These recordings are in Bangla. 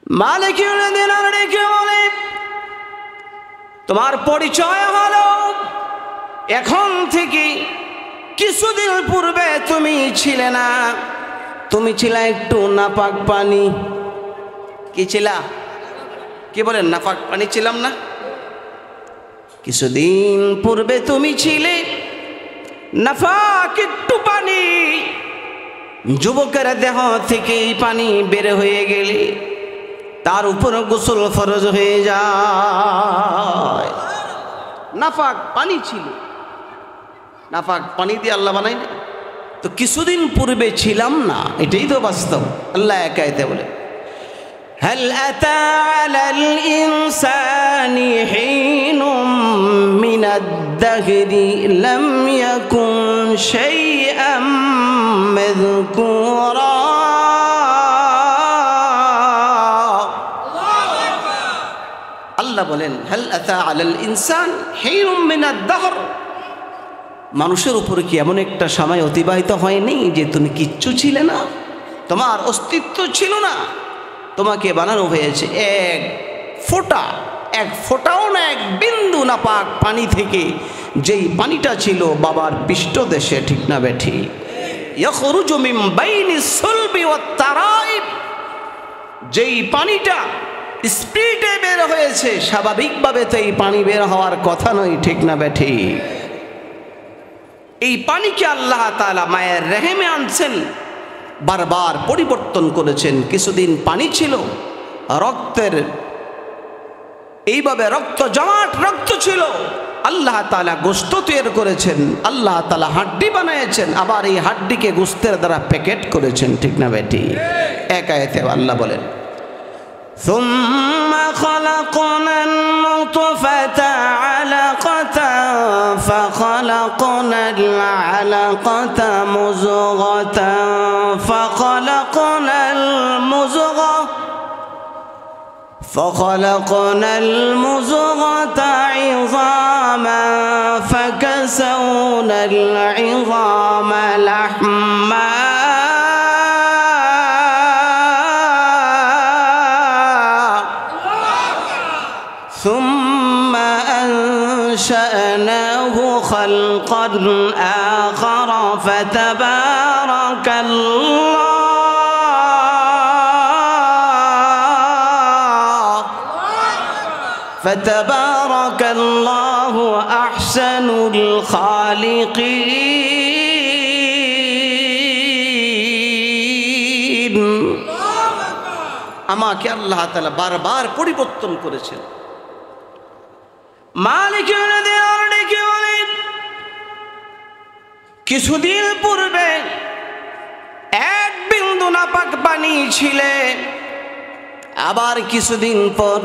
মালিক ইয়াউমিদ্দিন ডেকে বলে, তোমার পরিচয় হলো এখন থেকে কিছুদিন পূর্বে তুমি ছিলে না, তুমি ছিলা একটু নাপাক পানি। কি ছিলা? কি বলেন? নাপাক পানি ছিলাম না? কিছুদিন পূর্বে তুমি ছিলে নাপাক একটু পানি, যুবকের দেহ থেকে এই পানি বের হয়ে গেলে তার উপর গোসল ফরজ হয়ে যায়। নাপাক পানি ছিল, নাপাক পানি দিয়ে আল্লাহ বানাইনি তো। কিছুদিন পূর্বে ছিলাম না, এটাই তো বাস্তব। আল্লাহ একাইতে বলে, হাল আতা আলাল ইনসানি হিনুম মিনাদ দাহরি লাম ইয়াকুন শাইআম মাযকুরা। আল্লাহ বলেন, হাল আতা আলাল ইনসান হিনুম মিনাদ দাহর, মানুষের উপরে কি এমন একটা সময় অতিবাহিত হয়নি যে তুমি কিচ্ছু ছিলে না, তোমার অস্তিত্ব ছিল না, তোমাকে বানানো হয়েছে এক ফোঁটাও না, এক বিন্দু নাপাক পানি থেকে, যেই পানিটা ছিল বাবার পৃষ্ঠদেশে। ঠিক না বেঠি? ইয়াখরুজু মিন বাইনিস সুলবি ওয়াত তারাইব, যেই পানিটা স্পিডে বের হয়েছে, স্বাভাবিকভাবে তো এই পানি বের হওয়ার কথা নয়। ঠিক না বেঠি? এই পানিকে আল্লাহ তাআলা মায়ের রেহেমে আনছেন, বারবার পরিবর্তন করেছেন। কিছুদিন পানি ছিল রক্তের, এইভাবে রক্ত জমাট রক্ত ছিল, আল্লাহ তাআলা গোশত তৈরি করেছেন, আল্লাহ তাআলা হাড্ডি বানিয়েছেন, আবার এই হাড্ডিকে গোশতের দ্বারা প্যাকেট করেছেন। ঠিক না বেটি? এক আয়াতে আল্লাহ বলেন, ثم خلقنا النطفة علقة فخلقنا العلقة مضغة فخلقنا المضغة عظاما فكسونا العظام لحما ثم أنشأناه خلقا آخر فتبارك الله أحسن الخالقين। আমাকে আল্লাহ তাআলা বারবার পরিবর্তন করেছেন। মালিক ডেকে বলেন, কিছুদিন পূর্বে এক বিন্দু নাপাক পানি ছিলে, আবার কিছুদিন পর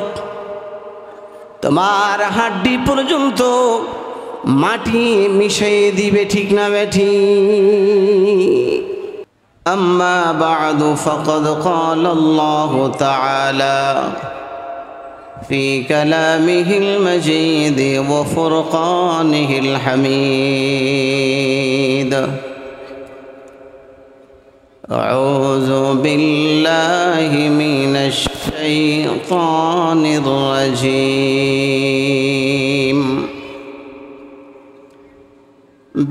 তোমার হাড্ডি পর্যন্ত মাটি মিশিয়ে দিবে। ঠিক না বেঠি? আম্মা বা'দু ফাকাদ ক্বালা আল্লাহু তাআলা في كلامه المجيد وفرقانه الحميد، أعوذ بالله من الشيطان الرجيم،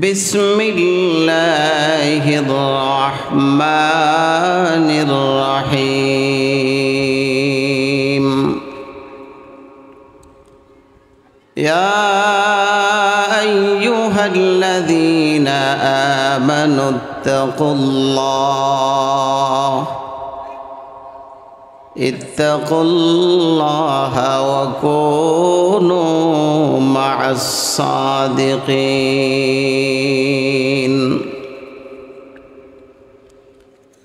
بسم الله الرحمن الرحيم، يا أيها الذين آمنوا اتقوا الله وكونوا مع الصادقين.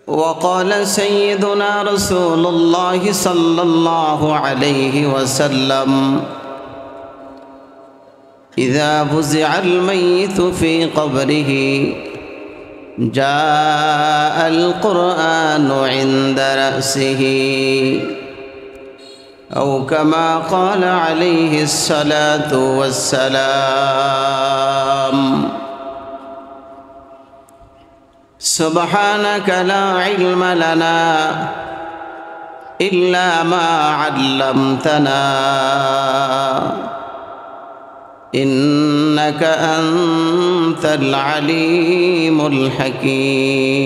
وقال سيدنا رسول الله صلى الله عليه وسلم، إذا فزع الميت في قبره جاء القرآن عند رأسه، أو كما قال عليه الصلاة والسلام. سبحانك لا علم لنا إلا ما علمتنا إنك أنت العليم الحكيم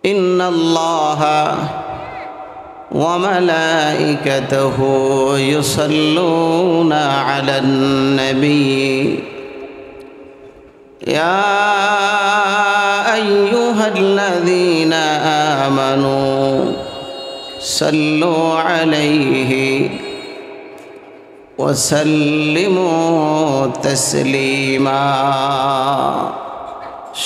إن الله وملائكته يصلون على النبي يا أيها الذين آمنوا صلوا عليه وسلموا تسليما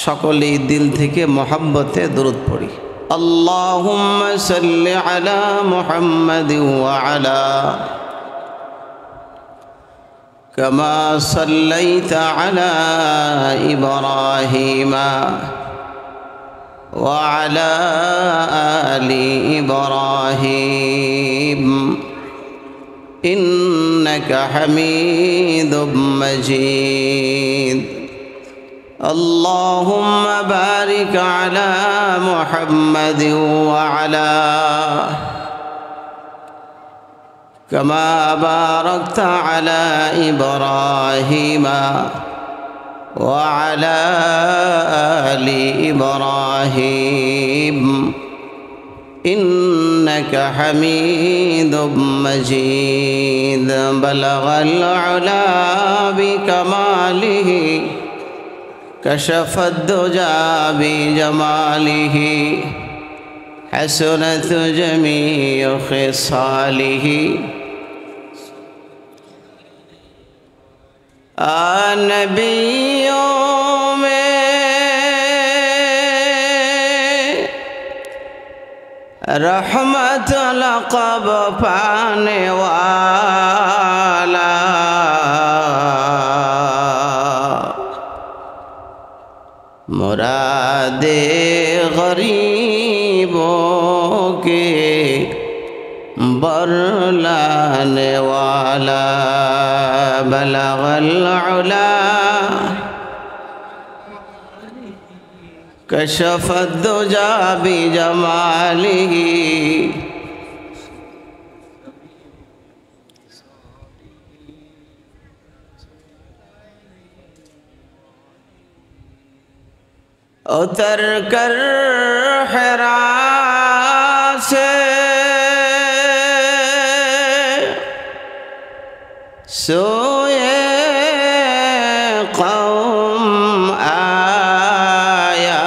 সকলেই দিল থেকে মহব্বতে দরুদ পড়ি اللهم صل على محمد وعلى كما صليت على إبراهيم وعلى آل إبراهيم إنك حميد مجيد اللهم بارك على محمد وعلى كما باركت على إبراهيم وعلى آل إبراهيم إنك حميد مجيد بلغ العلا بكماله كشف الدجى بجماله حسنت جميع خصاله नबियों में रहमत लक़ब पाने वाला मुरादे गरीबों के बरलाने वाला बलगल उला कशफत दुजा बिजमालिही उतर कर हिरा से सोए कौम आया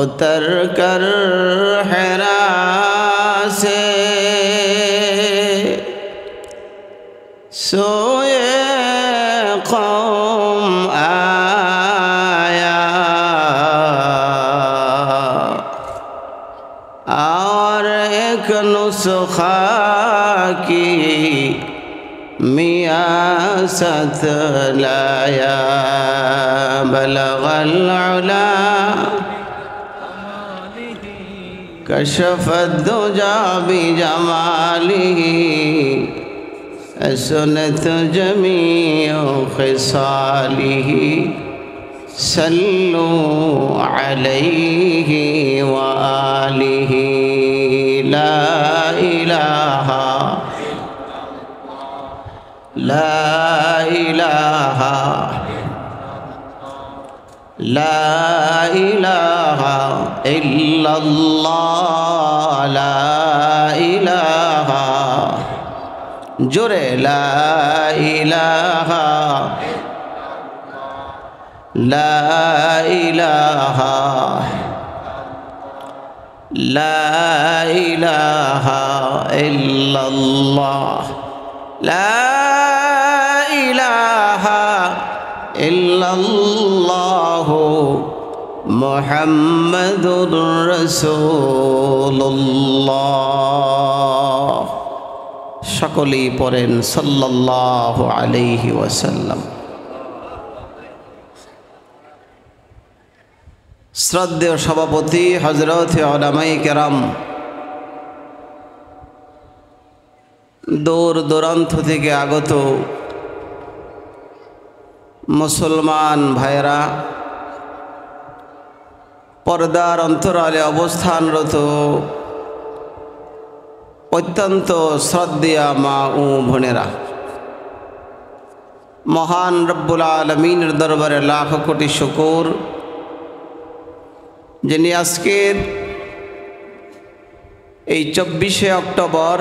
उतर कर हिरा से सोए कौम आया और एक नुस्खा की मियासत लाया बलगल उला कशफत दुजा बिजमालिही सुनत जमीअ खिसालिही सल्लु अलैहि व आलिहि ला इलाहा ला इलाहा ला इलाहा इल्लल्लाह ला इलाहा जोरे ला इलाहा ला इलाहा ला इलाहा इल्लल्लाह ला इलाहा इल्लल्लाह मुहम्मदुर रसूलुल्लाह সকলেই পড়েন সাল্লাল্লাহু আলাইহি ওয়াসাল্লাম। শ্রদ্ধেয় সভাপতি হযরত উলামায়ে কেরাম, দূর দূরান্ত থেকে আগত মুসলমান ভাইরা, পর্দার অন্তরালে অবস্থানরত অত্যন্ত শ্রদ্ধেয়া মা ও বোনেরা, মহান রব্বুল আলমিনের দরবারে লাখ কোটি শুকর, যিনি আজকের এই 24শে অক্টোবর,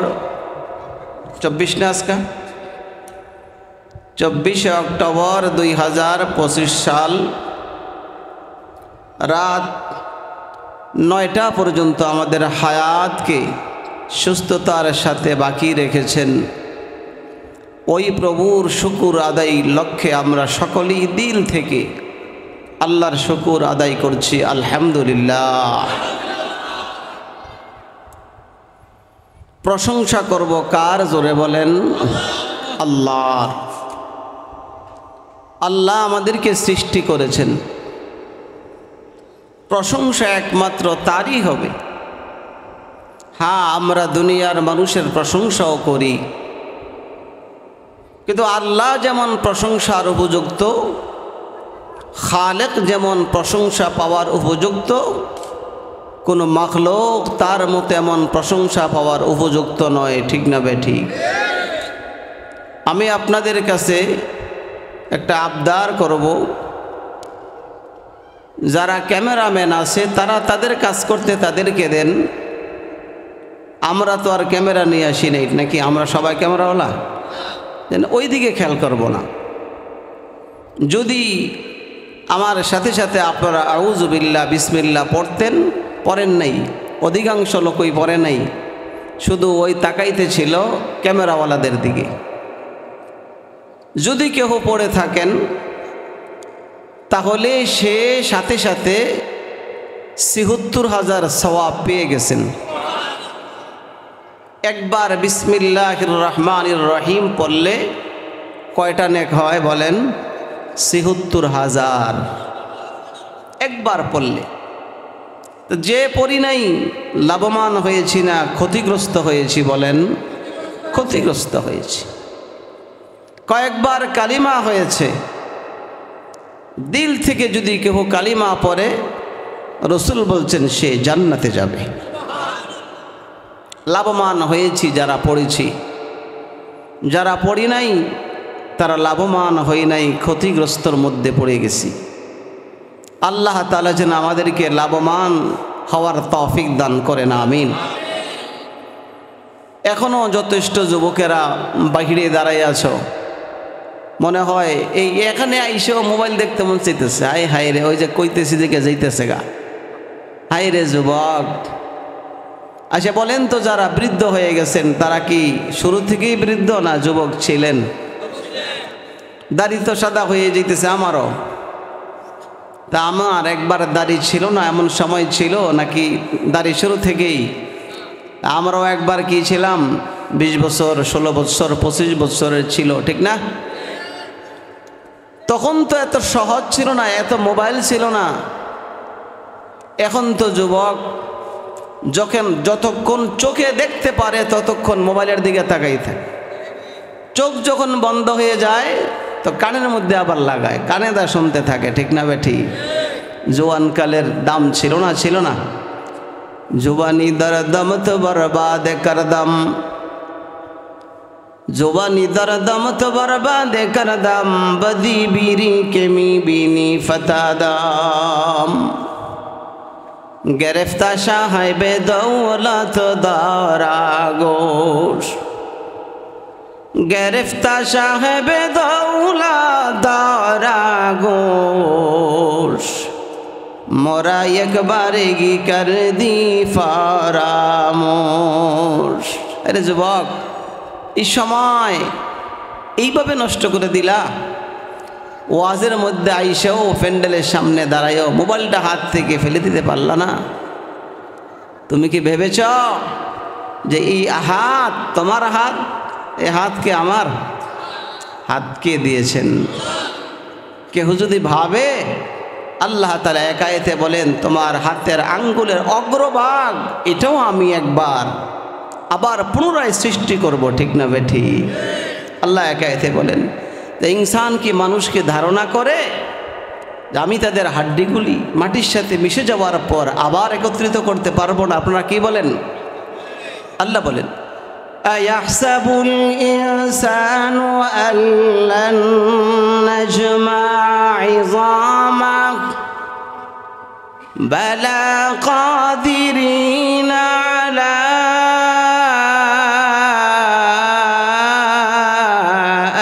24 না আজকা 24শে অক্টোবর 2025 সাল রাত 9টা পর্যন্ত আমাদের হায়াতকে সুস্থতার সাথে বাকি রেখেছেন। ওই প্রভুর শুকুর আদায় লক্ষ্যে আমরা সকলেই দিল থেকে আল্লাহর শুকুর আদায় করছি, আলহামদুলিল্লাহ। প্রশংসা করব কার? জোরে বলেন আল্লাহ। আল্লাহ আমাদেরকে সৃষ্টি করেছেন, প্রশংসা একমাত্র তারই হবে। হ্যাঁ, আমরা দুনিয়ার মানুষের প্রশংসাও করি, কিন্তু আল্লাহ যেমন প্রশংসার উপযুক্ত, খালেক যেমন প্রশংসা পাওয়ার উপযুক্ত, কোনো মাখলুক তার মতো এমন প্রশংসা পাওয়ার উপযুক্ত নয়। ঠিক না বেঠিক? আমি আপনাদের কাছে একটা আবদার করব, যারা ক্যামেরাম্যান আছে তারা তাদের কাজ করতে তাদেরকে দেন। আমরা তো আর ক্যামেরা নিয়ে আসি নাই নাকি? আমরা সবাই ক্যামেরাওয়ালা, ওই দিকে খেয়াল করব না। যদি আমার সাথে সাথে আপনারা আউযু বিল্লাহ বিসমিল্লাহ পড়তেন, পড়েন নাই, অধিকাংশ লোকই পড়ে নাই, শুধু ওই তাকাইতে ছিল ক্যামেরাওয়ালাদের দিকে। যদি কেউ পড়ে থাকেন তাহলে সে সাথে সাথে ৭৬,০০০ সওয়াব পেয়ে গেছেন। একবার বিসমিল্লাহির রহমানির রহিম পড়লে কয়টা নেক হয় বলেন? ৭৬,০০০ একবার পড়লে। তো যে পড়ি নাই লাভবান হয়েছি না ক্ষতিগ্রস্ত হয়েছি বলেন? ক্ষতিগ্রস্ত হয়েছি। কয়েকবার কালিমা হয়েছে, দিল থেকে যদি কেউ কালিমা পড়ে রসুল বলছেন সে জান্নাতে যাবে। লাভবান হয়েছি যারা পড়েছি, যারা পড়ি নাই তারা লাভবান হই নাই, ক্ষতিগ্রস্তর মধ্যে পড়ে গেছি। আল্লাহ তাআলা যেন আমাদেরকে লাভবান হওয়ার তৌফিক দান করেন, আমিন। এখনও যথেষ্ট যুবকেরা বাহিরে দাঁড়ায় আছো, মনে হয় এই এখানে আইসেও মোবাইল দেখতে মন চাইতেছে। হায় হায় রে, ওই যে কইতেছি দিকে যাইতেছে গা। হায় রে যুবক, আচ্ছা বলেন তো, যারা বৃদ্ধ হয়ে গেছেন তারা কি শুরু থেকেই বৃদ্ধ না যুবক ছিলেন? দাড়ি তো সাদা হয়ে যেতেছে আমারও। তা আমার একবার দাড়ি ছিল না এমন সময় ছিল নাকি দাড়ি শুরু থেকেই? আমরাও একবার কি ছিলাম 20 বছর 16 বছর 25 বছরের ছিল, ঠিক না? তখন তো এত সহজ ছিল না, এত মোবাইল ছিল না। এখন তো যুবক যতক্ষণ চোখে দেখতে পারে ততক্ষণ মোবাইলের দিকে তাকাই থাকে। চোখ যখন বন্ধ হয়ে যায় তো কানের মধ্যে আবার লাগায়, কানে দা শুনতে থাকে, ঠিক না বেঠি? জোয়ানকালের দাম ছিল না? ছিল না? জুবানি দরদম তো বরবাদ করদম, জুবানি দরদম তো বরবাদ করদম, বদি বিরি কেমি বিনি ফতাদাম, গেরেফতা সাহেবে দৌলত দারাগোশ, গেরেফতা সাহেবে দৌলত দারাগোশ, মোরা একবারেগি কর দি ফারামোশ। আরে যুবক, এই সময় এইভাবে নষ্ট করে দিলা। ওয়াজের মধ্যে আইসাও প্যান্ডেলের সামনে দাঁড়ায়ও মোবাইলটা হাত থেকে ফেলে দিতে পারলা না? তুমি কি ভেবেছ যে এই হাত তোমার হাত? এই হাতকে আমার হাতকে দিয়েছেন। কেউ যদি ভাবে, আল্লাহ তাআলা এক আয়াতে বলেন তোমার হাতের আঙ্গুলের অগ্রভাগ এটাও আমি একবার আবার পুনরায় সৃষ্টি করব, ঠিক না বেঠি? আল্লাহ এক আয়াতে বলেন তো ইনসান কি মানুষকে ধারণা করে যে আমি তাদের হাড্ডিগুলি মাটির সাথে মিশে যাওয়ার পর আবার একত্রিত করতে পারবো না? আপনারা কি বলেন? আল্লাহ বলেন, আয়াহসাবুল ইনসানু আল্লান নাজমা ইযামাহ বালা কাদিরিনা আলা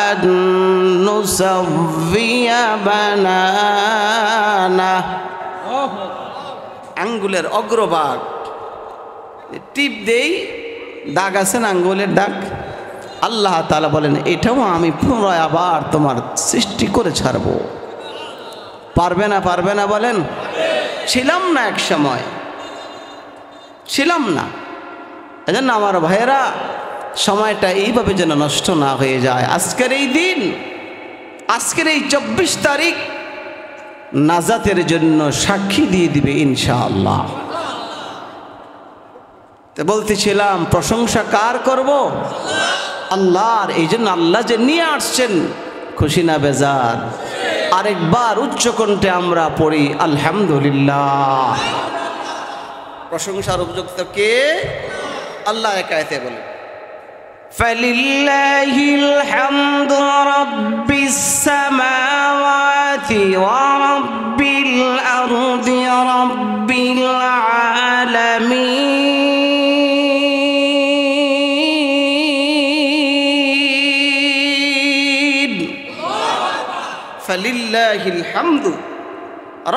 আন নুসাওয়িয়া বানানা। আঙ্গুলের অগ্রভাগ টিপ দেই, দাগ আছে না আঙ্গুলের দাগ, আল্লাহ তাআলা বলেন এটাও আমি পুনরায় আবার তোমার সৃষ্টি করে ছাড়বো। পারবে না? পারবে না বলেন? ছিলাম না এক সময়, ছিলাম না। এজন্য আমার ভাইয়েরা, সময়টা এইভাবে যেন নষ্ট না হয়ে যায়। আজকের এই দিন, আজকের এই 24 তারিখ নাজাতের জন্য সাক্ষী দিয়ে দিবে ইনশাআল্লাহ। তো বলতেছিলাম প্রশংসা কার করব? আল্লাহর। এই জন্য আল্লাহ যে নিয়ে আসছেন, খুশি না বেজার? আরেকবার উচ্চ কণ্ঠে আমরা পড়ি আলহামদুলিল্লাহ। প্রশংসার উপযুক্ত কে? আল্লাহ একাইতে বলেন, ফালিল্লাহিল হামদু রাব্বিস সামাওয়াতি ওয়া রাব্বিল আরদি রাব্বিল আলামিন। ফালিল্লাহিল হামদু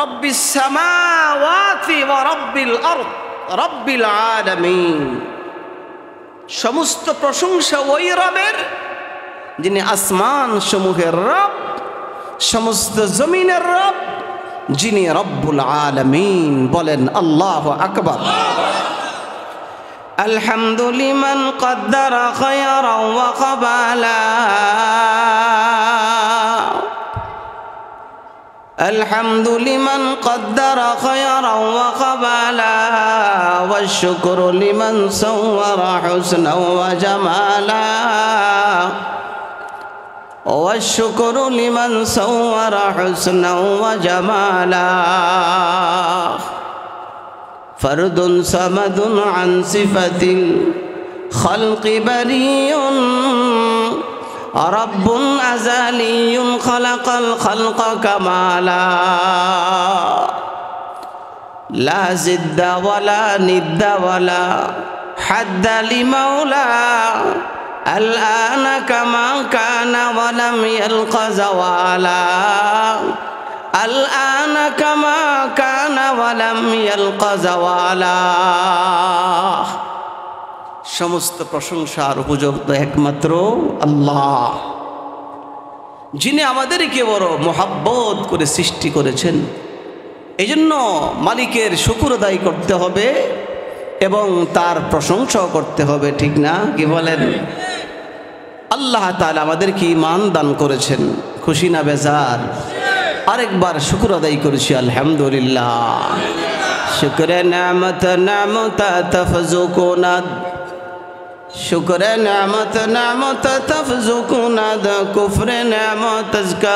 রাব্বিস সামাওয়াতি ওয়া রাব্বিল আরদ রাব্বিল আলামিন। সমস্ত প্রশংসা ওই রবের যিনি আসমান সমূহের রব, সমস্ত জমিনের রব, যিনি রব্বুল আলামিন। বলেন আল্লাহু আকবার। আলহামদু লিমান কদ্দারা খায়রান ওয়া কাবালা। الحمد لمن قدر خيرا وقبلا والشكر لمن صور حسنا وجمالا والشكر لمن صور حسنا وجمالا فرد صمد عن صفة الخلق بريء رب أزلي خلق الخلق كمالا لا زد ولا ند ولا حد لمولى الآن كما كان ولم يلق زوالا الآن كما كان ولم يلق زوالا। সমস্ত প্রশংসার উপযুক্ত একমাত্র আল্লাহ, যিনি আমাদেরকে বড় মোহাব্বত করে সৃষ্টি করেছেন। এই জন্য মালিকের শুকর আদায় করতে হবে এবং তার প্রশংসাও করতে হবে, ঠিক না? কি বলেন? আল্লাহ তাআলা আমাদেরকে ঈমান দান করেছেন, খুশি না বেজার? আরেকবার শুকর আদায় করেছি আলহামদুলিল্লাহ। শুকরে নিয়ামত নিয়ামত তফজুকুনা, শুকরে নিয়ামত নিয়ামত তফজুকুনা, কুফরে নিয়ামত তজকা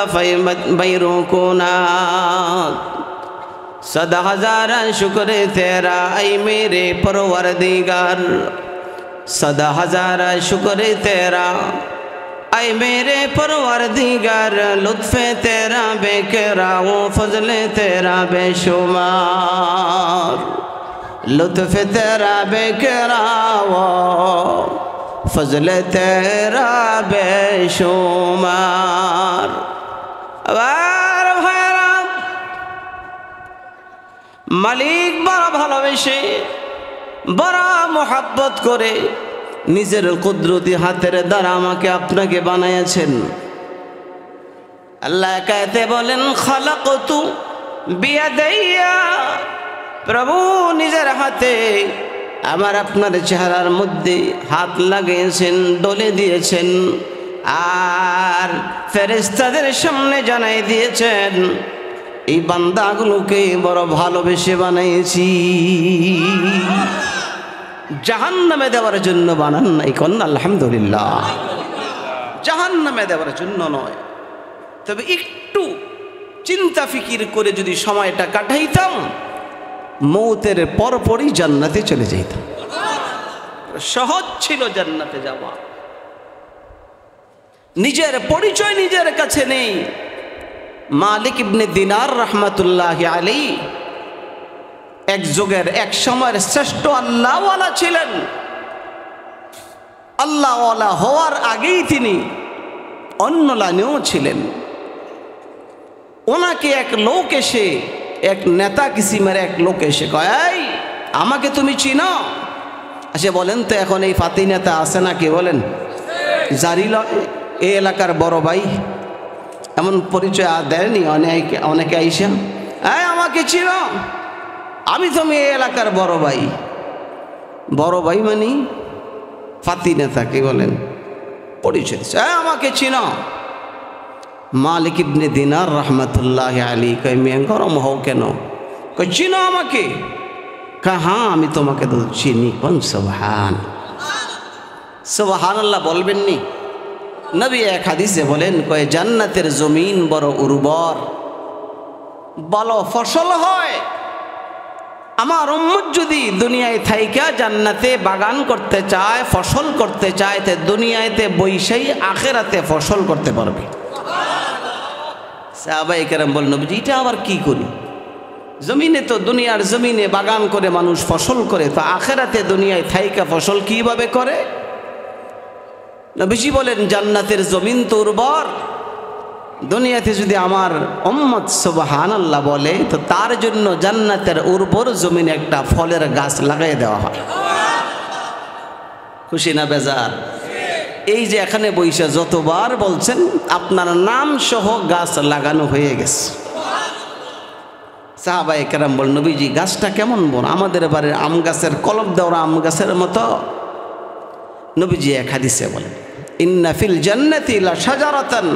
বাইরুকুনা। सदा हज़ारा शुक्र तेरा ऐ मेरे परवरदिगार, सदा हज़ारा शुक्र तेरा ऐ मेरे परवरदिगार। लुत्फ़े तेरा बेकरा वो फज़ले तेरा बेशुमार, लुत्फ़े तेरा बेकरा वो फज़ले तेरा बेशुमार। মালিক বড় ভালোবেসে, বড় মোহাব্বত করে নিজের কুদরতি হাতের দ্বারা আমাকে আপনাকে বানাইয়াছেন। আল্লাহ কায়তে বলেন খালাকতু বিয়াদাইয়া, প্রভু নিজের হাতে আমার আপনার চেহারার মধ্যে হাত লাগিয়েছেন, ডলে দিয়েছেন, আর ফেরেশতাদের সামনে জানাই দিয়েছেন এই বান্দাগুলোকে বড় ভালোবেসে বানাইছি। জাহান্নামে দেওয়ার জন্য বানান নাই, কন্যা আলহামদুলিল্লাহ। জাহান্নামে দেওয়ার জন্য নয়, তবে একটু চিন্তা ফিকির করে যদি সময়টা কাটাইতাম, মৌতের পরপরই জান্নাতে চলে যেতাম। সহজ ছিল জান্নাতে যাওয়া। নিজের পরিচয় নিজের কাছে নেই। মালিক ইবনে দিনার রহমতুল্লাহ আলাইহি এক যুগের এক সময়ের শ্রেষ্ঠ আল্লাহওয়ালা ছিলেন। আল্লাহওয়ালা হওয়ার আগেই তিনি অন্য লাইনেও ছিলেন। ওনাকে এক লোক এসে, এক নেতা কিসিমের এক লোক এসে কয়, এই আমাকে তুমি চিনো? আচ্ছা বলেন তো, এখন এই ফাতি নেতা আছে না, কে বলেন? জারি লয়, এই এলাকার বড় ভাই, এমন পরিচয় আর দেয়নি অনেকে আইসা, এই আমাকে চিনো? আমি তুমি এই এলাকার বড় ভাই। বড় ভাই মানে ফাতি নেতা, কে বলেন? পরিচয় দিচ্ছে, আমাকে চিনো? মালিক ইবনে দিনার রহমতুল্লাহ আলী কয়, মেয়ে গরম হও কেন? কয় চিনো আমাকে? কয় হ্যাঁ আমি তোমাকে তো চিনি। কোন সুবহান, সুবহানাল্লাহ বলবেন নি? নবী এক হাদিসে বলেন, কয় জান্নাতের জমিন বড় উর্বর, ভালো ফসল হয়। আমার উম্মত যদি দুনিয়ায় থাইকা জান্নাতে বাগান করতে চায়, ফসল করতে চায়, তে দুনিয়াতে বৈশাই আখেরাতে ফসল করতে পারবে। সাহাবায়ে কেরাম বলেন, নবীজি এটা আবার কি করি? জমিনে তো, দুনিয়ার জমিনে বাগান করে মানুষ ফসল করে, তো আখেরাতে দুনিয়ায় থাইকা ফসল কিভাবে করে? নবীজি বলেন, জান্নাতের জমিন তো উর্বর। দুনিয়াতে যদি আমার উম্মত সুবহানাল্লাহ বলে, তো তার জন্য জান্নাতের উর্বর জমিনে একটা ফলের গাছ লাগাই দেওয়া হয়। খুশি না বেজার? এই যে এখানে বৈশা যতবার বলছেন, আপনার নাম সহ গাছ লাগানো হয়ে গেছে। সাহাবায়ে কেরাম বলেন, নবীজি গাছটা কেমন বড়? আমাদের বাড়ির আম গাছের কলম দেওয়া আম গাছের মতো। নবীজি এক হাদিসে বলেন, ইন্না ফিল জান্নাতি লা শাজারাতান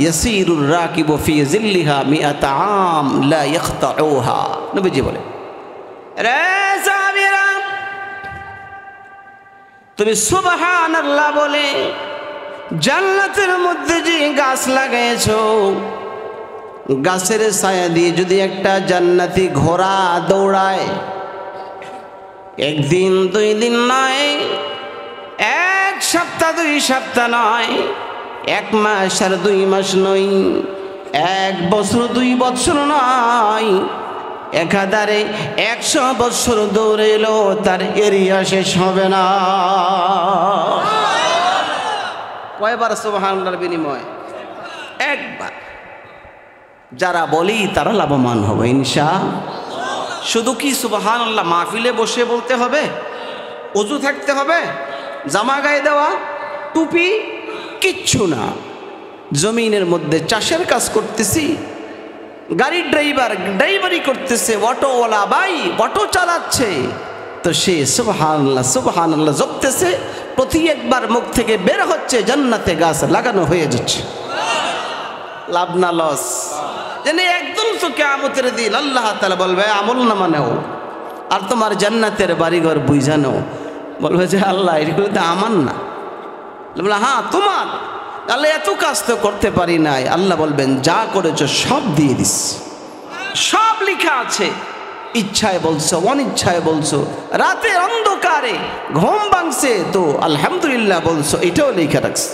ইয়াসিরুর রাকিবু ফি জিল্লিহা মিআতা আম লা ইয়াখতাউহা। নবীজি বলেন, রে সাহাবীরা, তুমি সুবহানাল্লাহ বলে জান্নাতের মধ্যে যে গাছ লাগাইছো, গাছের ছায়া দিয়ে যদি একটা জান্নাতি ঘোড়া দৌড়ায়, একদিন দুই দিন নয়, এক সপ্তাহ দুই সপ্তাহ নয়, এক মাস আর 2 মাস নয়, 1 বছর 2 বছর নয়, একাধারে 100 বছর দৌড়ে এলো, তার এরিয়া শেষ হবে না। কয়বার সুবহানাল্লাহর বিনিময়? একবার। যারা বলি তারা লাভবান হবে ইনশাআল্লাহ। শুধু কি সুবহানাল্লাহ মাহফিলে বসে বলতে হবে? ওযু থাকতে হবে? জামা গায়ে দেওয়া, টুপি? কিচ্ছু না। জমিনের মধ্যে চাষের কাজ করতেছি, গাড়ির ড্রাইভার ড্রাইভারি করতেছে, অটোওয়ালা ভাই অটো চালাচ্ছে, তো সে সুবহানাল্লাহ সুবহানাল্লাহ জপতেছে, প্রতি একবার মুখ থেকে বের হচ্ছে জান্নাতে গাছ লাগানো হয়ে যাচ্ছে। লাভ না লস? যেন একদম তো কিয়ামতের দিন আল্লাহ তাআলা বলবে, আমল নামা নাও আর তোমার জান্নাতের বাড়িঘর বুঝা নাও। বলবে যে আল্লাহ এগুলো তো আমার না। বলে হ্যাঁ তোমার। তাহলে এত কাজ তো করতে পারি নাই। আল্লাহ বলবেন, যা করেছো সব দিয়ে দিস, সব লেখা আছে। ইচ্ছায় বলছো, অনিচ্ছায় বলছো, রাতের অন্ধকারে ঘুম ভাঙছে তো আলহামদুলিল্লাহ বলছো, এটাও লেখা রাখছে।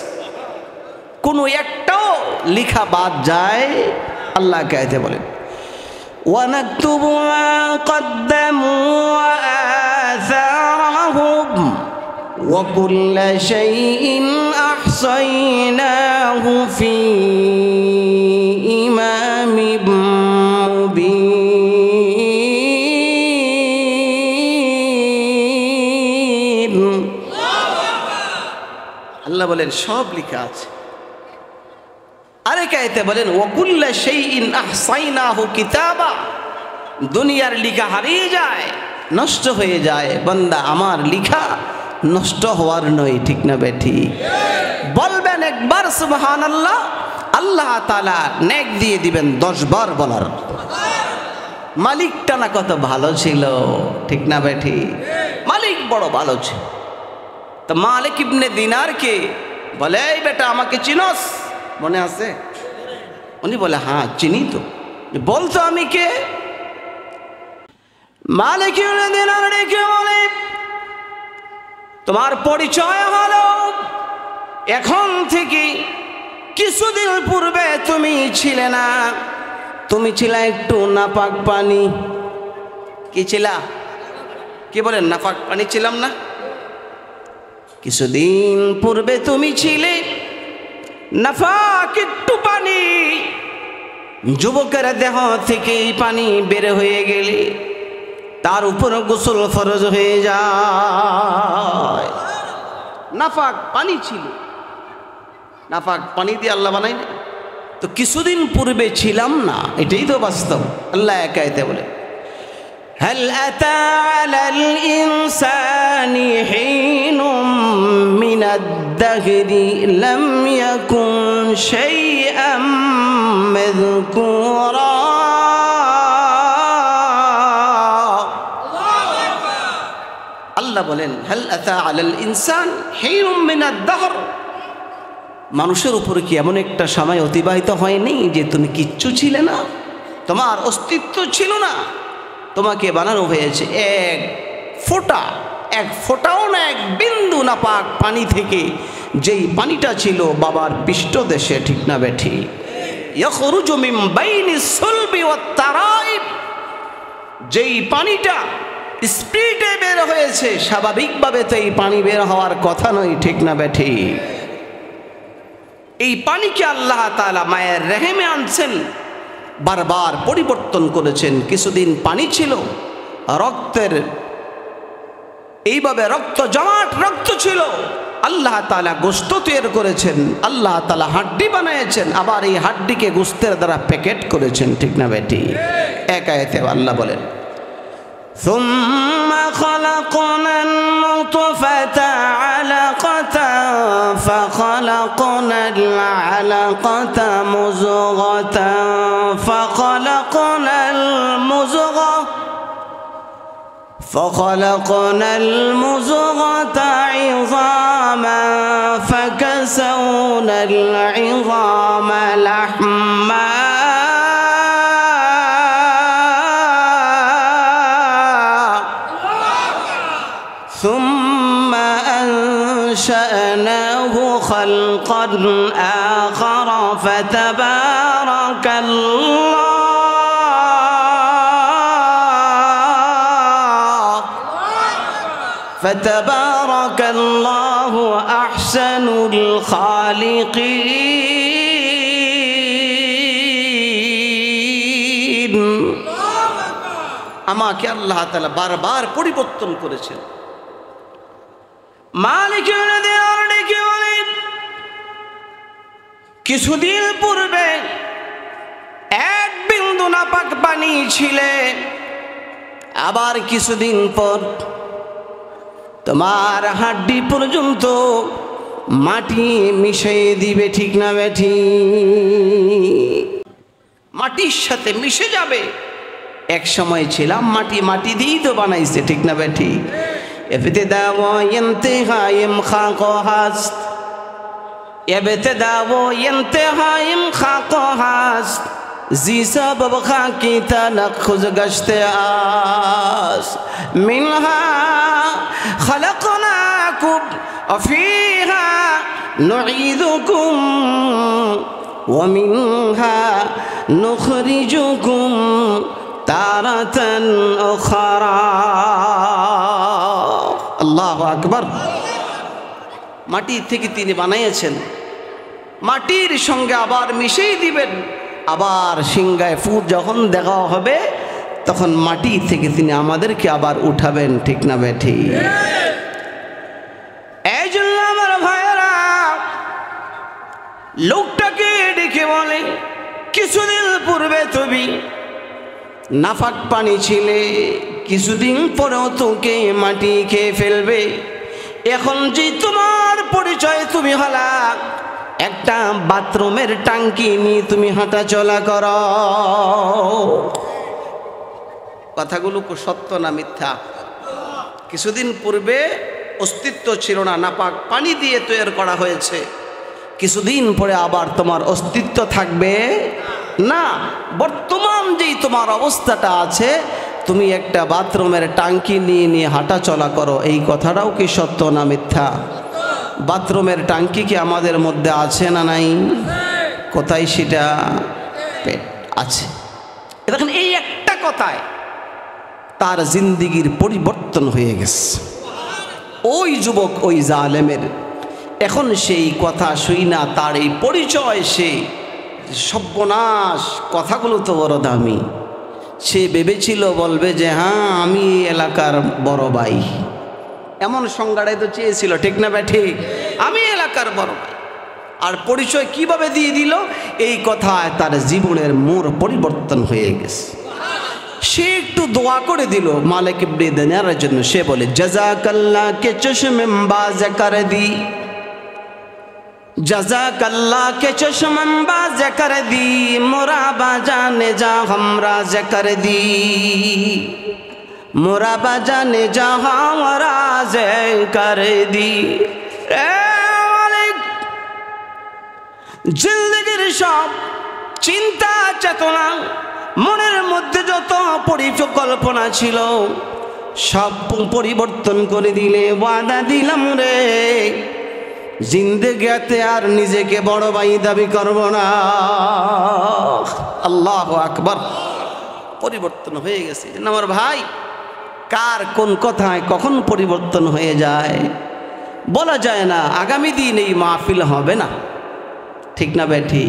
কোনো একটাও লেখা বাদ যায়? আল্লাহ কায়তে বলেন, ওয়ানাকতুবু মা কদ্দামু ওয়া আসারহুম ওয়া কুল্লা শাইইন আহসাইনাহু ফি ইমামিম মুবিন। আল্লাহ বলেন সব লেখা আছে। আরেক আয়াতে বলেন, ওয়া কুল্লা শাইইন আহসাইনাহু কিতাবা। দুনিয়ার লেখা হারিয়ে যায়, নষ্ট হয়ে যায়, বান্দা আমার লেখা নষ্ট হওয়ার নয়। ঠিক না বেঠি? বলবেন একবার সুবহানাল্লাহ, আল্লাহ তাআলা নেক দিয়ে দিবেন 10 বার বলার। মালিকটা না কত ভালো ছিল, ঠিক না বেঠি? মালিক বড় ভালো ছিল। তো মালিক ইবনে দিনারকে বলে, এই বেটা আমাকে চিনস? মনে আছে? উনি বলে হ্যাঁ চিনি তো। বলতো আমি কে? মালিক ইয়াউমিদ্দিন ডেকে বলে তোমার পরিচয় হলো এখন থেকে কিছুদিন পূর্বে তুমি ছিলে না, তুমি ছিলা একটু নাপাক পানি। কি ছিলা? কি বলেন? নাপাক পানি ছিলাম না? কিছুদিন পূর্বে তুমি ছিলে নাপাক একটু পানি, যুবকের দেহ থেকে এই পানি বের হয়ে গেলে তার উপর গোসল ফরজ হয়ে যায়। নাপাক পানি ছিল, নাপাক পানি দিয়ে আল্লাহ বানাই না তো। কিছুদিন পূর্বে ছিলাম না, এটাই তো বাস্তব। আল্লাহ একা এতে বলে হাল আতা আলাল ইনসানি হিনুম মিনাদ দাহরি লাম ইয়াকুন শাইআম মাযকুরা। আল্লাহ বলেন হাল আতা আলাল ইনসান হিনুম মিনাদ দাহর, মানুষের উপরে কি এমন একটা সময় অতিবাহিত হয়নি যে তুমি কিচ্ছু ছিলে না, তোমার অস্তিত্ব ছিল না, তোমাকে বানানো হয়েছে এক ফোঁটাও না, এক বিন্দু নাপাক পানি থেকে, যেই পানিটা ছিল বাবার পৃষ্ঠদেশে। ঠিক না বেঠি? ইয়াখরুজু মিন বাইনিস সুলবি ওয়াত তারাইব, যেই পানিটা স্পিডে বের হয়েছে, স্বাভাবিকভাবে তো এই পানি বের হওয়ার কথা নয়। ঠিক না বেঠি? এই পানিকে আল্লাহ তাআলা মায়ের রেহেমে আনছেন, বারবার পরিবর্তন করেছেন। কিছুদিন পানি ছিল, রক্তের এইভাবে রক্ত জমাট রক্ত ছিল, আল্লাহ তাআলা গোশত তৈরি করেছেন, আল্লাহ তাআলা হাড্ডি বানিয়েছেন, আবার এই হাড্ডিকে গোশতের দ্বারা প্যাকেট করেছেন। ঠিক না বেটি? এক আয়াতে আল্লাহ বলেন ثم خلقنا النطفة علقة فخلقنا العلقة مضغة فخلقنا المضغة عظاما فكسونا العظام لحما ثم أنشأناه خلقا آخر فتبارك الله أحسن الخالقين। আমাকে আল্লাহ তাআলা বারবার পরিবর্তন করেছেন। মালিক ডেকে বলেন কিছুদিন পূর্বে এক বিন্দু নাপাক পানি ছিলে, আবার কিছুদিন পর তোমার হাড্ডি পর্যন্ত মাটি মিশিয়ে দিবে। ঠিক না বেঠি? মাটির সাথে মিশে যাবে। এক সময় ছিলাম মাটি, মাটি দিয়েই তো বানাইছে। ঠিক না বেঠি? ابتداء وانتهاء خلق هست، ابتداء وانتهاء خلق هست، زی سبب خاکی تنخز گشته است. منها خلقناكم وفيها نعيدكم ومنها نخرجكم تارة أخرى। আল্লাহু আকবার। মাটি থেকে তিনি বানিয়েছেন, মাটির সঙ্গে আবার মিশিয়ে দিবেন, আবার সিংহায় ফুট যখন দেখা হবে তখন মাটি থেকে তিনি আমাদেরকে আবার উঠাবেন। ঠিক না বেঠি? এই জন্য আমার ভাইয়েরা লোকটাকে ডেকে বলে কিছুদিন পূর্বে তুমি নাফাক পানি ছিলে, কিছুদিন পরেও তোকে মাটি খেয়ে ফেলবে। এখন যে তোমার পরিচয় তুমি হলা একটা বাথরুমের টাঙ্কি নিয়ে তুমি হাঁটা চলা করো। কথাগুলো সত্য না মিথ্যা? কিছুদিন পূর্বে অস্তিত্ব ছিল না, নাপাক পানি দিয়ে তৈরি করা হয়েছে। কিছুদিন পরে আবার তোমার অস্তিত্ব থাকবে না। বর্তমান যেই তোমার অবস্থাটা আছে, তুমি একটা বাথরুমের টাঙ্কি নিয়ে নিয়ে হাঁটা চলা করো, এই কথাটাও কি সত্য না মিথ্যা? বাথরুমের টাঙ্কি কি আমাদের মধ্যে আছে না নাই? কোথায় সেটা? পেট আছে। দেখেন, এই একটা কথায় তার জিন্দিগির পরিবর্তন হয়ে গেছে। ওই যুবক, ওই জালেমের এখন সেই কথা শুই না, তার এই পরিচয়, সে সর্বনাশ, কথাগুলো তো বড় দামি। সে ভেবেছিল বলবে যে হ্যাঁ আমি এই এলাকার বড় ভাই, এমন সংজ্ঞাটাই তো চেয়েছিল, ঠিক না ভাই? ঠিক, আমি এলাকার বড় ভাই। আর পরিচয় কিভাবে দিয়ে দিল? এই কথায় তার জীবনের মোড় পরিবর্তন হয়ে গেছে। সে একটু দোয়া করে দিল মালিক ইবনে দিনারের জন্য। সে বলে জাযাকাল্লাহ কে চশমে বাজ কর দি, জাযাকাল্লাহ কে চশমে বাজ কর দি, মোরা বাজানে যা हमराज कर दी, মোরা বাজানে যা हमराज कर दी। জিন্দেগির সব চিন্তা চেতনা, মনের মধ্যে যত পরিকল্পনা ছিল সব পরিবর্তন করে দিলে। ওয়াদা দিলাম রে, জিন্দেগিতে আর নিজেকে বড় ভাই দাবি করব না। আল্লাহু আকবার। পরিবর্তন হয়ে গেছে। আমার ভাই, কার কোন কথায় কখন পরিবর্তন হয়ে যায় বলা যায় না। আগামী দিন এই মাহফিল হবে না, ঠিক না বেঠি?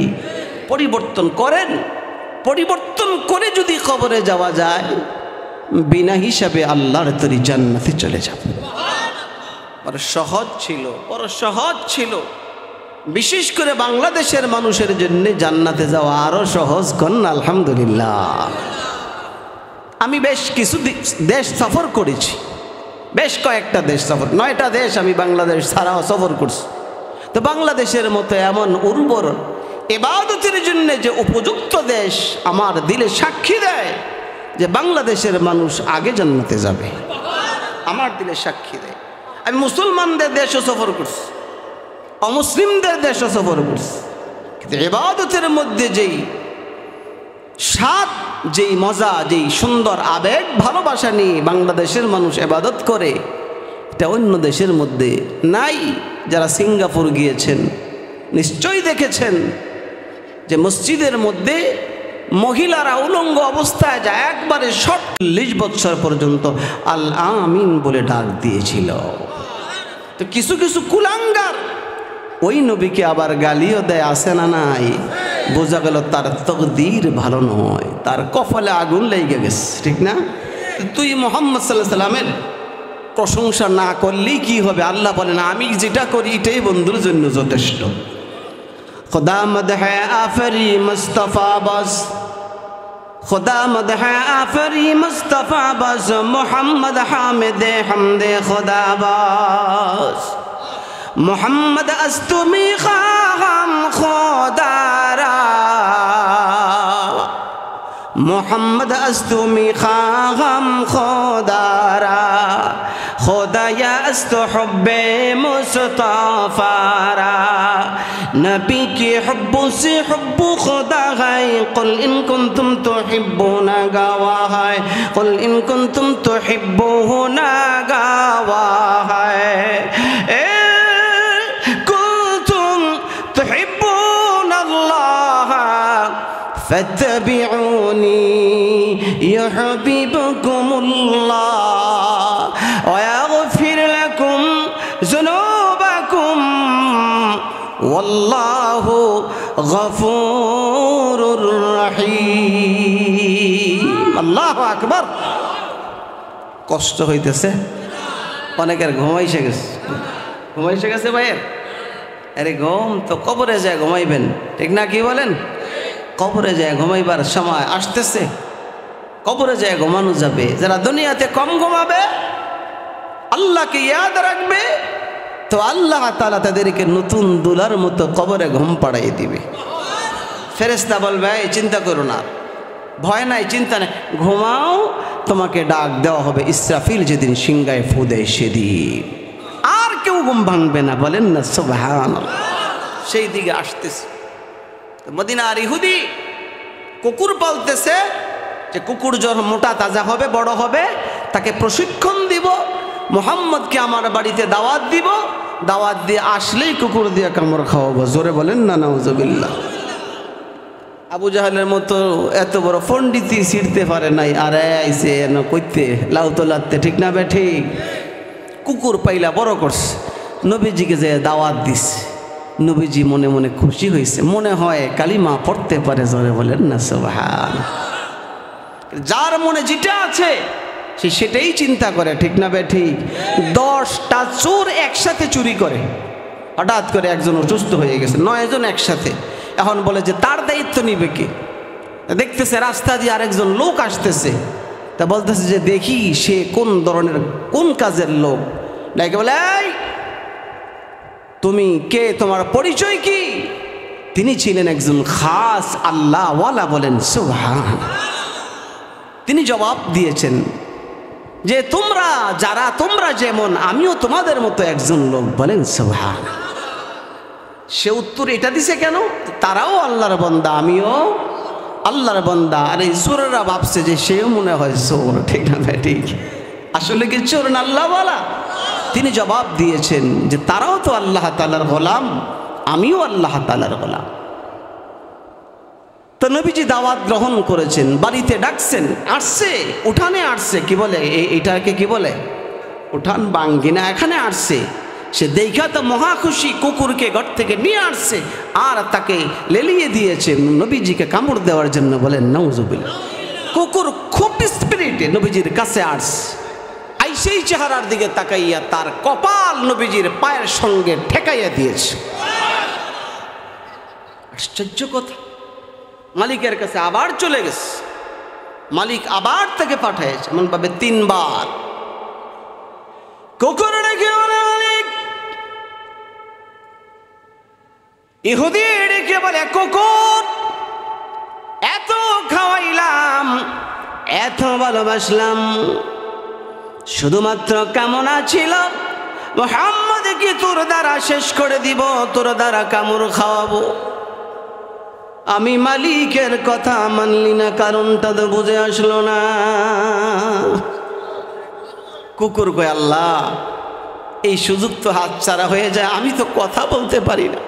পরিবর্তন করেন, পরিবর্তন করে যদি কবরে যাওয়া যায়, বিনা হিসাবে আল্লাহর তরি জান্নাতে চলে যাবে। বড় সহজ ছিল, বড় সহজ ছিল। বিশেষ করে বাংলাদেশের মানুষের জন্য জান্নাতে যাওয়া আরো সহজ। কন্যা আলহামদুলিল্লাহ। আমি বেশ কিছু দেশ সফর করেছি, বেশ কয়েকটা দেশ সফর, 9টা দেশ আমি বাংলাদেশ ছাড়াও সফর করছি। তো বাংলাদেশের মতো এমন উর্বর ইবাদতের জন্য যে উপযুক্ত দেশ, আমার দিলে সাক্ষী দেয় যে বাংলাদেশের মানুষ আগে জান্নাতে যাবে। আমার দিলে সাক্ষী দেয়। আমি মুসলমানদের দেশও সফর করছি, অমুসলিমদের দেশও সফর করছি, কিন্তু ইবাদতের মধ্যে যেই স্বাদ, যেই মজা, যেই সুন্দর আবেগ ভালোবাসা নিয়ে বাংলাদেশের মানুষ ইবাদত করে, এটা অন্য দেশের মধ্যে নাই। যারা সিঙ্গাপুর গিয়েছেন নিশ্চয়ই দেখেছেন যে মসজিদের মধ্যে মহিলারা উলঙ্গ অবস্থায় যায়, একবারে 40 বছর পর্যন্ত আল আমিন বলে ডাক দিয়েছিল। তো কিছু কিছু কুলাঙ্গার ওই নবীকে আবার গালিও দেয়, আসে না নাই? বোঝা গেল তার তকদির ভালো নয়, তার কপালে আগুন লেগে গেছে, ঠিক না? তুই মুহাম্মদ সাল্লাল্লাহু আলাইহি সাল্লামের প্রশংসা না করলেই কি হবে? আল্লাহ বলেন আমি যেটা করি এটাই বন্ধুর জন্য যথেষ্ট। खुदा मदह आफरी मुस्तफ़ा बस, खुदा मदह आफरी मुस्तफ़ा बस, मोहम्मद हामिद हमदे खुदा बस, मोहम्मद अस्तुमी खाम खुदारा, मोहम्मद अस्तुमी खाम खुदारा, खुदाया अस्त हुब्बे मुस्तफ़ारा, नबी के हुब्बो से हुब्बो खुदा है, कुल इन कुंतुम तुहिब्बूना गावा है, कुल इन कुंतुम तुहिब्बूना गावा है, कुंतुम तुहिब्बूना अल्लाह फत्तबिऊनी युहिब्बुकुमुल्लाह व यगफिर लकुम ज़ुनूबकुम वल्लाहु गफूरुर रहीम। আল্লাহু আকবার। কষ্ট হইতেছে অনেকের, ঘুমাইছে গেছে, ঘুমাইছে গেছে ভাইয়ের। আরে ঘুম তো কবরে যায় ঘুমাইবেন, ঠিক না? কি বলেন? কবরে যায় ঘুমাইবার সময় আসতেছে, কবরে যায় ঘুমানো যাবে। যারা দুনিয়াতে কম ঘুমাবে, আল্লাহকে ইয়াদ রাখবে, তো আল্লাহ তাআলা তাদেরকে নতুন দুলার মতো কবরে ঘুম পাড়াই দিবে। ফেরেশতা বলবে এই চিন্তা করো না, ভয় নাই, চিন্তা নেই, ঘুমাও, তোমাকে ডাক দেওয়া হবে ইসরাফিল যেদিন সিংহায় ফু দেয় সেদিন। আর কেউ ঘুম ভাঙবে না, বলেন না সুবহানাল্লাহ। সেই দিকে আসতেছে। মদিনার ইহুদি কুকুর পালতেছে, যে কুকুর যখন মোটা তাজা হবে, বড় হবে, তাকে প্রশিক্ষণ দিব, মুহাম্মদকে আমার বাড়িতে দাওয়াত দিব, দাওয়াত দিয়ে আসলেই কুকুর দিয়ে কামড় খাওয়াবো। জোরে বলেন না নাউজুবিল্লাহ। আবু জাহালের মতো এত বড় পণ্ডিতি ছিঁড়তে পারে নাই, আর আইসে কইতে লাউ তো লাগতে, ঠিক না বে ঠিক? কুকুর পাইলা বড় করছে, নবীজিকে যে দাওয়াত দিস, নবীজি মনে মনে খুশি হয়েছে, মনে হয় কালিমা পড়তে পারে। জোরে বলেন না সুবহান। যার মনে যেটা আছে সে সেটাই চিন্তা করে, ঠিক না বে ঠিক? 10টা চোর একসাথে চুরি করে, হঠাৎ করে একজন অসুস্থ হয়ে গেছে, 9 জন একসাথে, এখন বলে যে তার দায়িত্ব নিবে কে? দেখতেছে রাস্তা দিয়ে আরেকজন লোক আসতেছে, তা বলতেছে যে দেখি সে কোন ধরনের, কোন কাজের লোক। ডাকে বলে, এই তুমি কে, তোমার পরিচয় কি? তিনি ছিলেন একজন খাস আল্লাহওয়ালা। বলেন সুবহান। তিনি জবাব দিয়েছেন যে তোমরা যারা, তোমরা যেমন আমিও তোমাদের মতো একজন লোক। বলেন সুবহান। সে উত্তর এটা দিছে কেন? তারাও আল্লাহর বান্দা, আমিও আল্লাহর বান্দা। আর এই চোরেরা ভাবছে যে সেও মনে হয় চোর, ঠিক না ভাই ঠিক? আসলে কি চোর না আল্লাহওয়ালা? তিনি জবাব দিয়েছেন যে তারাও তো আল্লাহ তাআলার গোলাম, আমিও আল্লাহ তাআলার গোলাম। তো নবীজি দাওয়াত গ্রহণ করেছেন, বাড়িতে ডাকছেন, আসছে, উঠানে আসছে, কি বলে এটাকে, কি বলে উঠান বাঙ্গিনা, এখানে আসছে। সে দেখা তো মহা খুশি, কুকুরকে ঘর থেকে নিয়ে আসছে আর তাকে লেলিয়ে দিয়েছে নবীজিকে কামড় দেওয়ার জন্য। বলেন নাউজুবিল্লাহ। কুকুর খুব স্পিরিটে নবীজির কাছে আসছে, সেই চেহারার দিকে তাকাইয়া তার কপাল নবীজির পায়ের সঙ্গে ঠেকাইয়া দিয়েছে। আশ্চর্য কথা। মালিকের কাছে আবার চলে গেছে, মালিক আবার তাকে পাঠাইছে, এমন ভাবে 3 বার। কুকুর ডেকে বলে, মালিক, ইহুদি ডেকে বলে, কুকুর এত খাওয়াইলাম, এত ভালোবাসলাম, শুধুমাত্র কামনা ছিল মুহাম্মদকে তোর দ্বারা শেষ করে দিব, তোর দ্বারা কামড় খাওয়াবো। আমি মালিকের কথা মানলি না, কারণটা তো বুঝে আসলো না। কুকুর কয়, আল্লাহ এই সুযোগ তো হাতছাড়া হয়ে যায়, আমি তো কথা বলতে পারি না।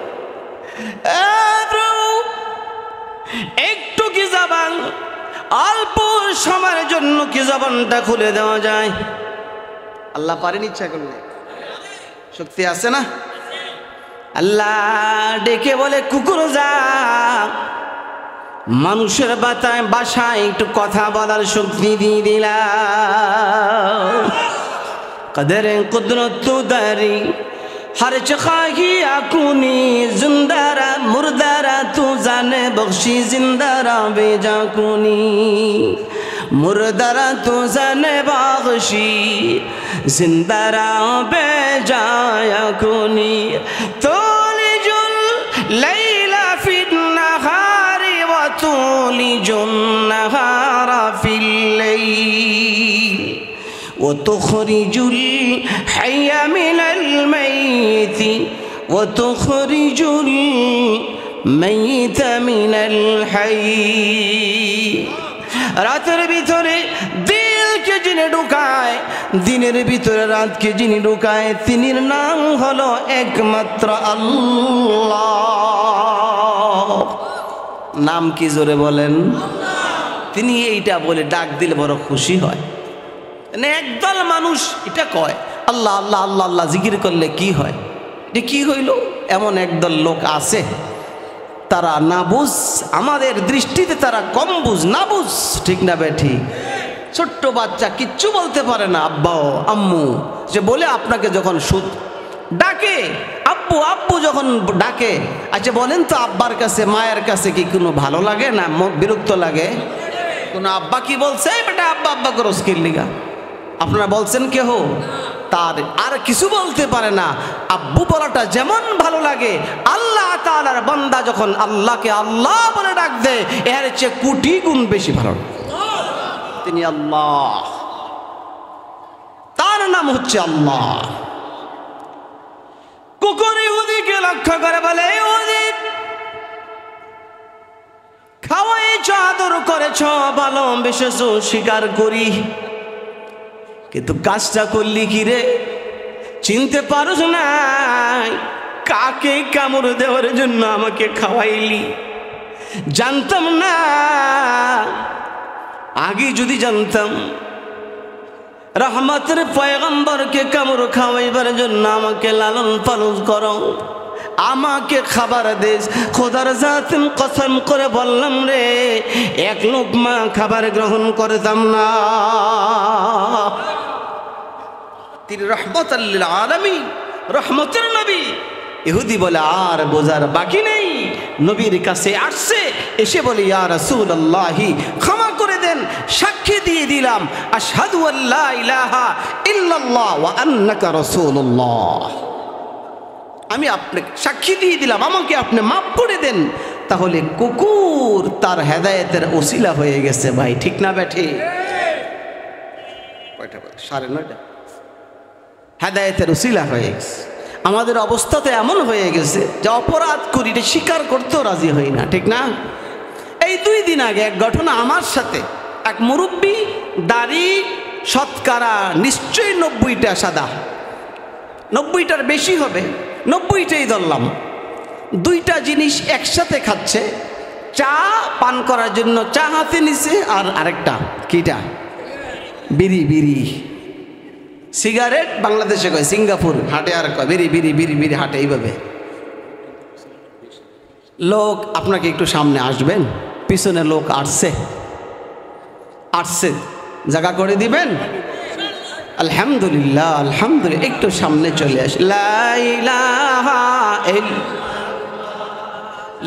একটু কি জবান, অল্প সময়ের জন্য কি জবানটা খুলে দেওয়া যায়? আল্লাহ পারেন ইচ্ছা করলে, শক্তি আছে না? আল্লাহ ডেকে বলে, কুকুর যা, মানুষের বাসায় একটু কথা বলার শক্তি দিয়ে দিলাম। কদরে কুদরত দারি हर चखाही आकुनी जिंदारा मुर्दारा तू जाने बख्शी जिंदारा बेजा कुनी मुर्दारा तू जाने बख्शी जिंदारा बेजाया कुनी तोलिजुल लैला फिन नहारी व तोलिजुन नहारा फिल लैल وتخرج الحي من الميت وتخرج الميت من الحي রাতের ভিতরে দিলকে যিনি ঢুকায় দিনের ভিতরে রাতকে যিনি ঢুকায় তিনির নাম হলো একমাত্র আল্লাহ। নাম কি জোরে বলেন? তিনি এইটা বলে ডাক দিলে বড় খুশি হয়। একদল মানুষ এটা কয় আল্লাহ আল্লাহ আল্লাহ আল্লাহ জিকির করলে কি হয়, এটা কি হইল? এমন একদল লোক আছে, তারা না বুঝ, আমাদের দৃষ্টিতে তারা কম বুঝ, না বুঝ, ঠিক না বেঠি? ছোট্ট বাচ্চা কিচ্ছু বলতে পারে না, আব্বা আম্মু যে বলে আপনাকে যখন সুদ ডাকে, আব্বু আব্বু যখন ডাকে, আচ্ছা বলেন তো আব্বার কাছে মায়ের কাছে কি কোনো ভালো লাগে না বিরক্ত লাগে? কোনো আব্বা কি বলছে বেটা আব্বা আব্বা করস কিল্লিগা? আপনারা বলছেন কেহ? তার আর কিছু বলতে পারে না। আব্বু বলাটা যেমন ভালো লাগে, আল্লাহ তাআলার বান্দা যখন আল্লাহকে আল্লাহ বলে ডাক দেয় এর চেয়ে কোটি গুণ বেশি ভালো। তিনি আল্লাহ, তার নাম হচ্ছে আল্লাহ। করে ইহুদিকে লক্ষ্য করে বলে, ইহুদি খাওয়াইছ, আদর করেছ, ভালোবেসেছ, স্বীকার করি, কিন্তু কাজটা করলি কি রে? চিনতে পারছ না কাকে কামড় দেওয়ার জন্য আমাকে খাওয়াইলি? জানতাম না, আগে যদি জানতাম রহমতের পয়গম্বরকে কামড় খাওয়াইবার জন্য আমাকে লালন পালন করো, আমাকে খাবার দেশ, খোদার জাতিম কসম করে বললাম রে, এক লোকমা খাবার গ্রহণ করতাম না। তিনি রহমতুল লিল আলামিন, রহমতের নবী। ইহুদি বলে আর বোঝার বাকি নেই, নবীর কাছে আসছে, এসে বলে ইয়া রাসূলুল্লাহি ক্ষমা করে দেন, সাক্ষী দিয়ে দিলাম আশহাদু আল্লা ইলাহা ইল্লাল্লাহ ওয়া আন্নাকা রাসূলুল্লাহ, আমি আপনাকে সাক্ষী দিয়ে দিলাম, আমাকে আপনি মাফ করে দেন। তাহলে কুকুর তার হেদায়েতের ওসিলা হয়ে গেছে ভাই, ঠিক না বেঠি? কয়টা বাজে? 9:30। হেদায়েতের ওসিলা হয়ে গেছে। আমাদের অবস্থা তো এমন হয়ে গেছে যে অপরাধ করি এটা স্বীকার করতেও রাজি হই না, ঠিক না? এই 2 দিন আগে এক ঘটনা আমার সাথে, এক মুরব্বী, দাড়ি শতকরা নিশ্চয়ই 90টা সাদা, 90টার বেশি হবে, 90টাই ধরলাম। 2টা জিনিস একসাথে খাচ্ছে, চা পান করার জন্য চা হাতে নিছে, আর আরেকটা কিটা বিড়ি, বিড়ি সিগারেট বাংলাদেশে কয়, সিঙ্গাপুর হাটে আর কয় বিড়ি, বিড়ি, বিড়ি, বিড়ি হাটে, এইভাবে। লোক আপনাকে একটু সামনে আসবেন, পিছনে লোক আসছে, জায়গা করে দিবেন। আলহামদুলিল্লাহ, আলহামদুলিল্লাহ, একটু সামনে চলে আস। লা ইলাহা ইল্লাল্লাহ,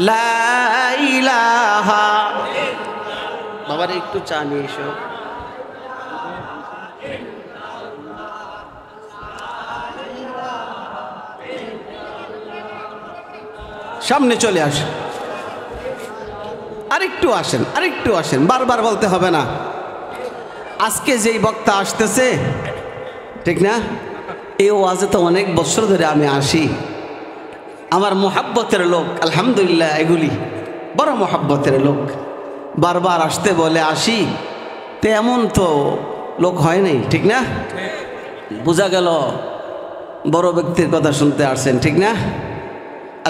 লা ইলাহা। বাবার একটু চা নিয়ে এসো। সামনে চলে আসেন, আরেকটু আসেন, আরেকটু আসেন, বারবার বলতে হবে না। আজকে যেই বক্তা আসতেছে, ঠিক না, এই ওয়াজে তো অনেক বছর ধরে আমি আসি, আমার মোহাব্বতের লোক, আলহামদুলিল্লাহ, এগুলি বড় মোহাব্বতের লোক, বারবার আসতে বলে আসি, তেমন তো লোক হয় নাই, ঠিক না? বোঝা গেল বড় ব্যক্তির কথা শুনতে আসছেন, ঠিক না?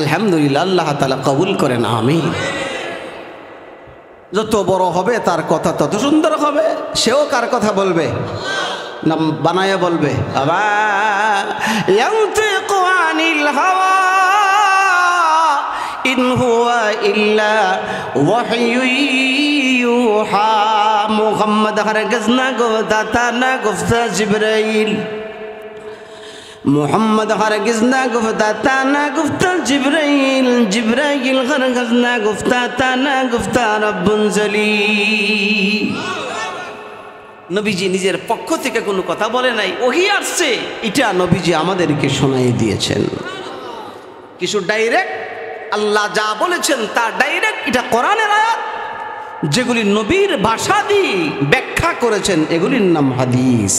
আলহামদুলিল্লাহ, আল্লাহ তাআলা কবুল করেন, আমিন। যত বড় হবে তার কথা তত সুন্দর হবে, সেও কার কথা বলবে? না বানায়া বলবে। ইয়ানতিকু আনিল হাওয়া ইন হুয়া ইল্লা ওয়াহয়ু ইউহা। মুহাম্মদ হরগিজ না গুফতা না গুফতা জিবরাইল, মোহাম্মদ হরগিজ না গুফতা তা না গুফতা জিবরাইল, জিবরাইল হরগিজ না গুফতা তা না গুফতা রব্বুন জলিল। নবীজি নিজের পক্ষ থেকে কোনো কথা বলে নাই, ওহী আসছে, এটা নবীজি আমাদেরকে শোনাই দিয়েছেন। কিছু ডাইরেক্ট আল্লাহ যা বলেছেন তা ডাইরেক্ট, এটা কোরআনের আয়াত। যেগুলি নবীর ভাষা দিয়ে ব্যাখ্যা করেছেন এগুলির নাম হাদিস।